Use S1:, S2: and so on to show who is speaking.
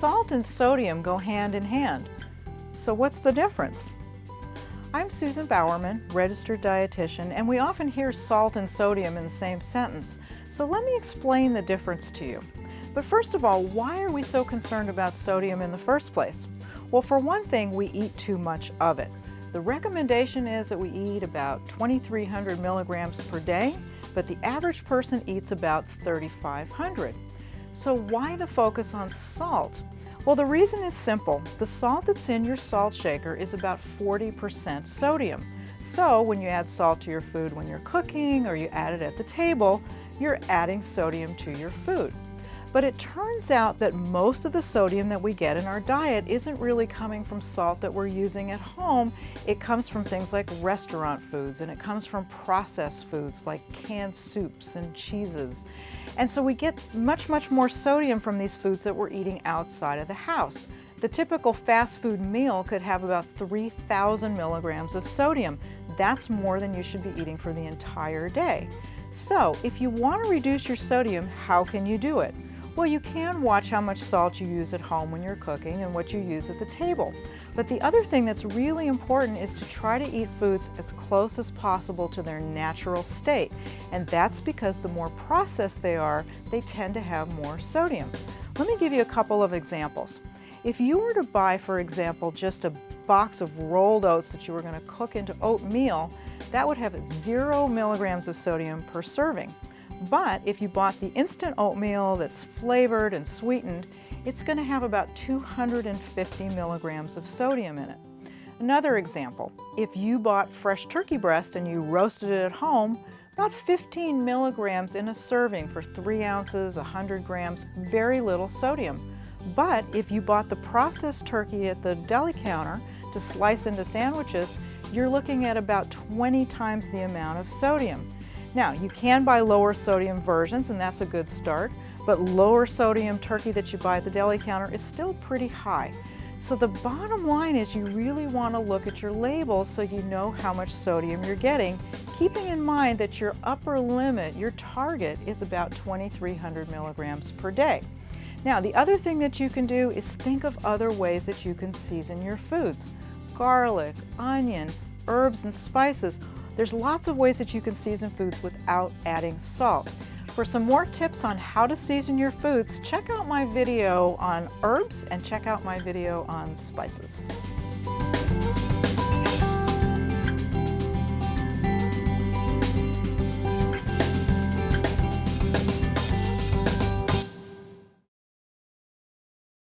S1: Salt and sodium go hand in hand. So what's the difference? I'm Susan Bowerman, registered dietitian, and we often hear salt and sodium in the same sentence. So let me explain the difference to you. But first of all, why are we so concerned about sodium in the first place? Well, for one thing, we eat too much of it. The recommendation is that we eat about 2,300 milligrams per day, but the average person eats about 3,500. So why the focus on salt? Well, the reason is simple. The salt that's in your salt shaker is about 40% sodium. So when you add salt to your food when you're cooking or you add it at the table, you're adding sodium to your food. But it turns out that most of the sodium that we get in our diet isn't really coming from salt that we're using at home. It comes from things like restaurant foods, and it comes from processed foods like canned soups and cheeses. And so we get much more sodium from these foods that we're eating outside of the house. The typical fast food meal could have about 3,000 milligrams of sodium. That's more than you should be eating for the entire day. So if you want to reduce your sodium, how can you do it? Well, you can watch how much salt you use at home when you're cooking and what you use at the table. But the other thing that's really important is to try to eat foods as close as possible to their natural state. And that's because the more processed they are, they tend to have more sodium. Let me give you a couple of examples. If you were to buy, for example, just a box of rolled oats that you were going to cook into oatmeal, that would have 0 milligrams of sodium per serving. But if you bought the instant oatmeal that's flavored and sweetened, it's going to have about 250 milligrams of sodium in it. Another example, if you bought fresh turkey breast and you roasted it at home, about 15 milligrams in a serving for 3 ounces, 100 grams, very little sodium. But if you bought the processed turkey at the deli counter to slice into sandwiches, you're looking at about 20 times the amount of sodium. Now, you can buy lower sodium versions, and that's a good start, but lower sodium turkey that you buy at the deli counter is still pretty high. So the bottom line is you really want to look at your labels so you know how much sodium you're getting, keeping in mind that your upper limit, your target, is about 2,300 milligrams per day. Now, the other thing that you can do is think of other ways that you can season your foods. Garlic, onion, herbs, and spices. There's lots of ways that you can season foods without adding salt. For some more tips on how to season your foods, check out my video on herbs and check out my video on spices.